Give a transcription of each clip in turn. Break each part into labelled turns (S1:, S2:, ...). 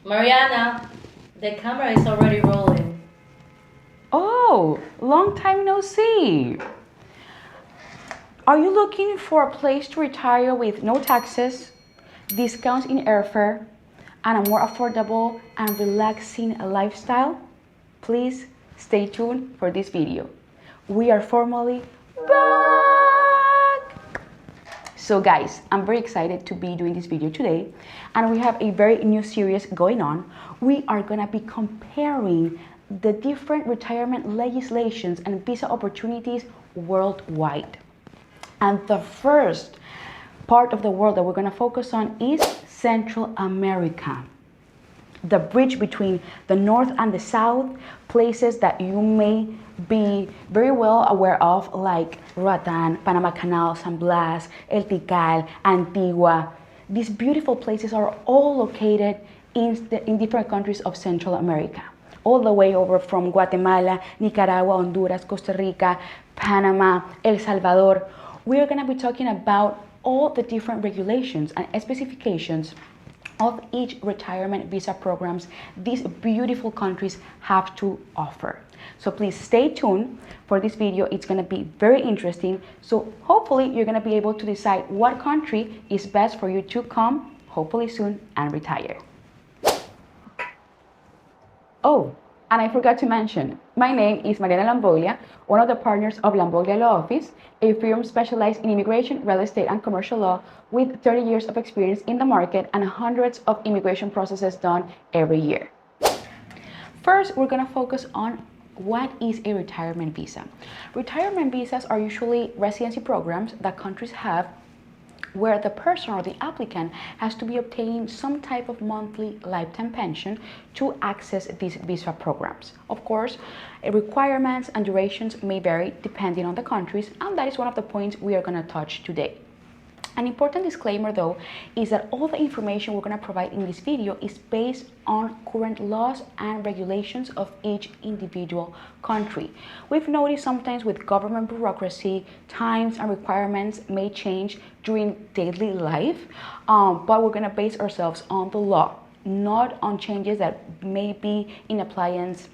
S1: Mariana, the camera is already rolling.
S2: Oh, long time no see. Are you looking for a place to retire with no taxes, discounts in airfare, and a more affordable and relaxing lifestyle? Please stay tuned for this video. We are formally back! So guys, I'm very excited to be doing this video today, and we have a very new series going on. We are gonna be comparing the different retirement legislations and visa opportunities worldwide. And the first part of the world that we're gonna focus on is Central America. The bridge between the North and the South, places that you may be very well aware of, like Roatan, Panama Canal, San Blas, El Tikal, Antigua. These beautiful places are all located in different countries of Central America, all the way over from Guatemala, Nicaragua, Honduras, Costa Rica, Panama, El Salvador. We are going to be talking about all the different regulations and specifications of each retirement visa programs these beautiful countries have to offer. So please stay tuned for this video. It's going to be very interesting. So hopefully you're going to be able to decide what country is best for you to come, hopefully soon, and retire. Oh, and I forgot to mention, my name is Mariana Lambolia, one of the partners of Lambolia Law Office, a firm specialized in immigration, real estate, and commercial law with 30 years of experience in the market and hundreds of immigration processes done every year. First, we're going to focus on what is a retirement visa. Retirement visas are usually residency programs that countries have where the person or the applicant has to be obtaining some type of monthly lifetime pension to access these visa programs. Of course, requirements and durations may vary depending on the countries, and that is one of the points we are going to touch today. An important disclaimer though is that all the information we're going to provide in this video is based on current laws and regulations of each individual country. We've noticed sometimes with government bureaucracy, times and requirements may change during daily life, but we're going to base ourselves on the law, not on changes that may be in appliance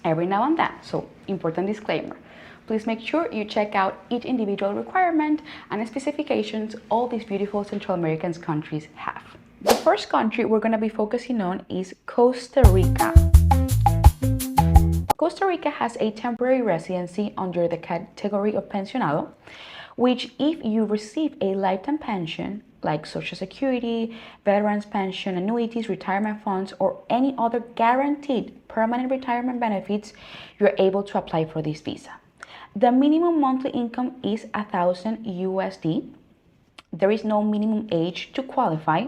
S2: every now and then. So, important disclaimer. Please make sure you check out each individual requirement and specifications all these beautiful Central American countries have. The first country we're going to be focusing on is Costa Rica. Costa Rica has a temporary residency under the category of pensionado, which if you receive a lifetime pension like Social Security, veterans pension, annuities, retirement funds, or any other guaranteed permanent retirement benefits, you're able to apply for this visa. The minimum monthly income is $1,000 USD. There is no minimum age to qualify,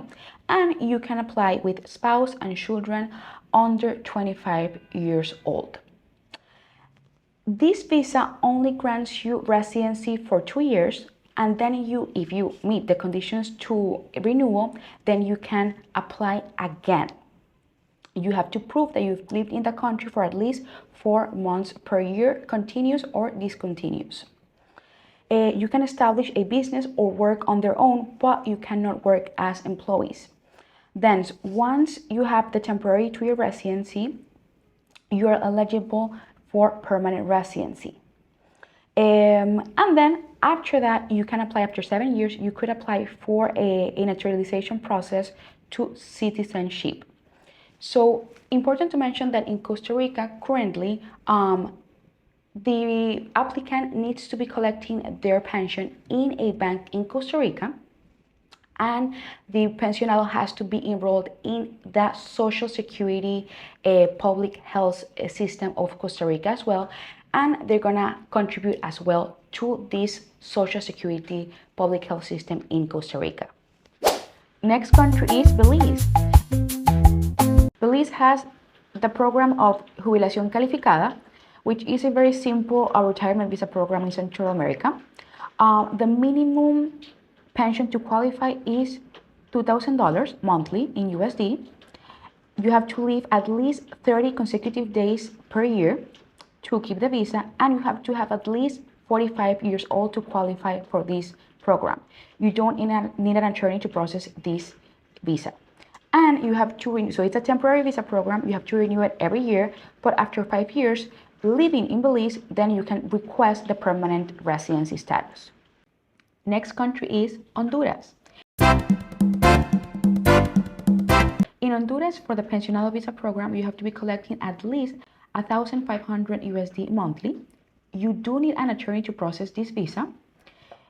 S2: and you can apply with spouse and children under 25 years old. This visa only grants you residency for 2 years, and then if you meet the conditions to renewal, then you can apply again. You have to prove that you've lived in the country for at least 4 months per year, continuous or discontinuous. You can establish a business or work on their own, but you cannot work as employees. Then, once you have the temporary 2-year residency, you are eligible for permanent residency. And then after that, you can apply after 7 years, you could apply for a naturalization process to citizenship. So important to mention that in Costa Rica currently, the applicant needs to be collecting their pension in a bank in Costa Rica, and the pensionado has to be enrolled in the Social Security public health system of Costa Rica as well, and they're gonna contribute as well to this Social Security public health system in Costa Rica. Next country is Belize. Belize has the program of jubilacion calificada, which is a very simple retirement visa program in Central America. The minimum pension to qualify is $2,000 monthly in USD. You have to live at least 30 consecutive days per year to keep the visa, and you have to have at least 45 years old to qualify for this program. You don't need an attorney to process this visa. And you have to renew, so it's a temporary visa program, you have to renew it every year, but after 5 years living in Belize, then you can request the permanent residency status. Next country is Honduras. In Honduras, for the Pensionado Visa program, you have to be collecting at least 1,500 USD monthly. You do need an attorney to process this visa.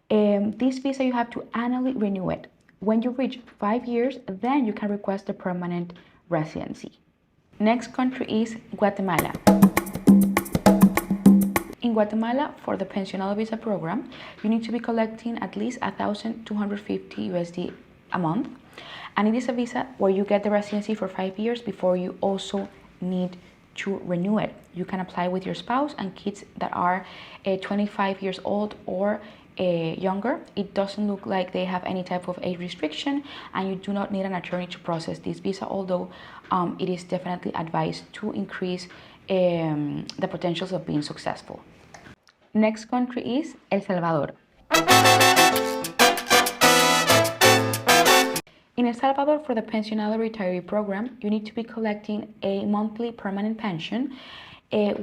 S2: This visa, you have to annually renew it. When you reach 5 years, then you can request the permanent residency. Next country is Guatemala. In Guatemala, for the Pensionado Visa program, you need to be collecting at least 1,250 USD a month. And it is a visa where you get the residency for 5 years before you also need to renew it. You can apply with your spouse and kids that are 25 years old or younger. It doesn't look like they have any type of age restriction, and you do not need an attorney to process this visa, although it is definitely advised to increase the potentials of being successful. Next country is El Salvador. In El Salvador, for the Pensionado Retiree program, you need to be collecting a monthly permanent pension,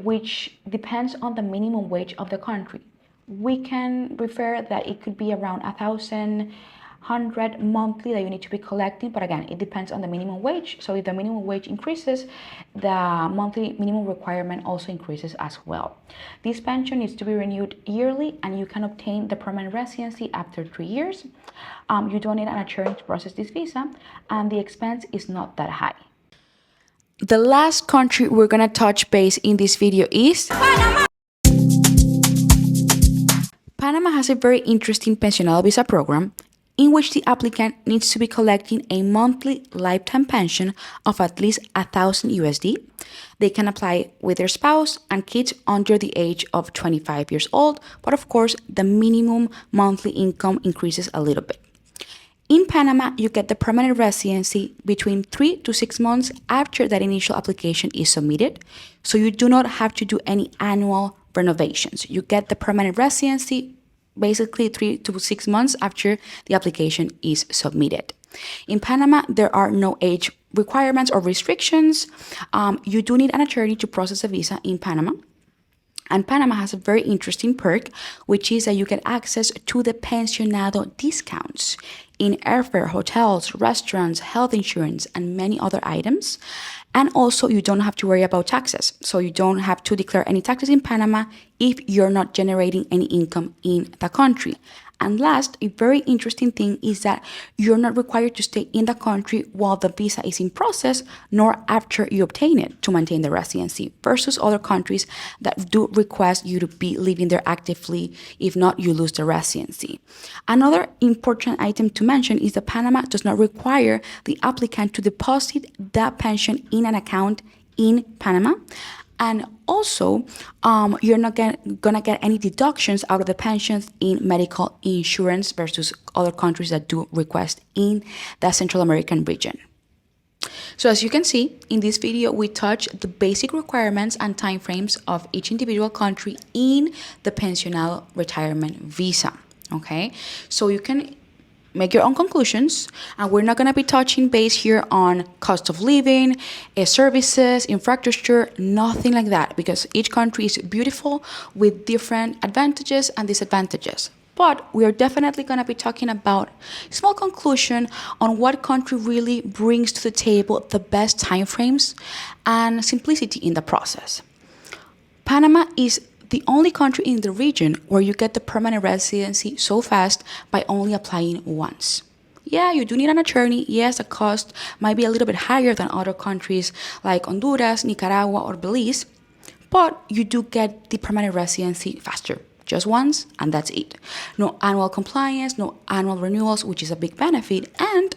S2: which depends on the minimum wage of the country. We can refer that it could be around 1,100 monthly that you need to be collecting, but again, it depends on the minimum wage. So if the minimum wage increases, the monthly minimum requirement also increases as well. This pension needs to be renewed yearly, and you can obtain the permanent residency after 3 years. You don't need an attorney to process this visa, and the expense is not that high. The last country we're gonna touch base in this video is Panama. Panama has a very interesting Pensionado Visa program in which the applicant needs to be collecting a monthly lifetime pension of at least 1,000 USD. They can apply with their spouse and kids under the age of 25 years old, but of course, the minimum monthly income increases a little bit. In Panama, you get the permanent residency between 3 to 6 months after that initial application is submitted, so you do not have to do any annual renovations. You get the permanent residency basically 3 to 6 months after the application is submitted. In Panama, there are no age requirements or restrictions. You do need an attorney to process a visa in Panama. And Panama has a very interesting perk, which is that you get access to the pensionado discounts in airfare, hotels, restaurants, health insurance, and many other items. And also, you don't have to worry about taxes. So you don't have to declare any taxes in Panama if you're not generating any income in the country. And last, a very interesting thing is that you're not required to stay in the country while the visa is in process, nor after you obtain it to maintain the residency, versus other countries that do request you to be living there actively. If not, you lose the residency. Another important item to mention is that Panama does not require the applicant to deposit that pension in an account in Panama. And also, you're not gonna get any deductions out of the pensions in medical insurance versus other countries that do request in the Central American region. So as you can see, in this video, we touch the basic requirements and timeframes of each individual country in the Pensionado Retirement Visa, okay? So you can make your own conclusions, and we're not going to be touching base here on cost of living, services, infrastructure, nothing like that, because each country is beautiful with different advantages and disadvantages. But we are definitely going to be talking about a small conclusion on what country really brings to the table the best timeframes and simplicity in the process. Panama is the only country in the region where you get the permanent residency so fast by only applying once. Yeah, you do need an attorney. Yes, the cost might be a little bit higher than other countries like Honduras, Nicaragua, or Belize, but you do get the permanent residency faster. Just once, and that's it. No annual compliance, no annual renewals, which is a big benefit, and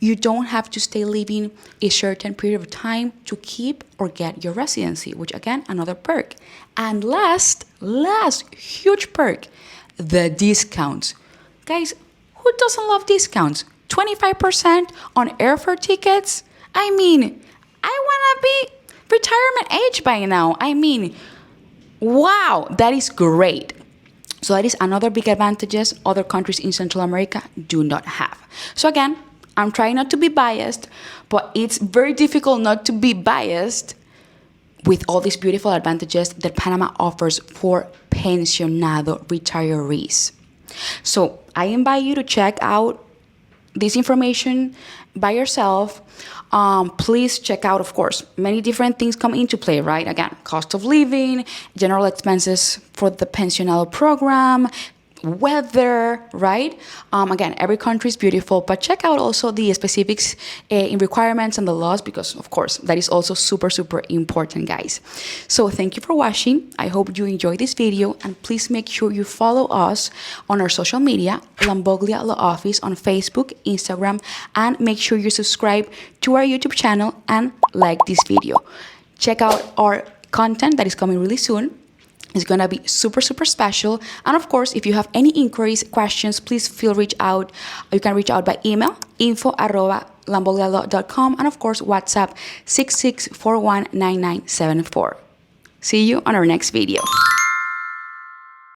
S2: you don't have to stay living a certain period of time to keep or get your residency, which again, another perk. And last huge perk, the discounts. Guys, who doesn't love discounts? 25% on airfare tickets? I mean, I wanna be retirement age by now. I mean, wow, that is great. So that is another big advantages other countries in Central America do not have. So again, I'm trying not to be biased, but it's very difficult not to be biased with all these beautiful advantages that Panama offers for pensionado retirees. So I invite you to check out this information by yourself. Please check out, of course, many different things come into play, right? Again, cost of living, general expenses for the pensionado program, weather, right? Again, every country is beautiful, but check out also the specifics in requirements and the laws, because of course that is also super, super important, guys. So thank you for watching. I hope you enjoyed this video, and please make sure you follow us on our social media, Lamboglia Law Office on Facebook, Instagram, and make sure you subscribe to our YouTube channel and like this video. Check out our content that is coming really soon. It's gonna be super, super special. And of course, if you have any inquiries, questions, please reach out. You can reach out by email, info@lamboglialaw.com, and of course, WhatsApp 66419974. See you on our next video.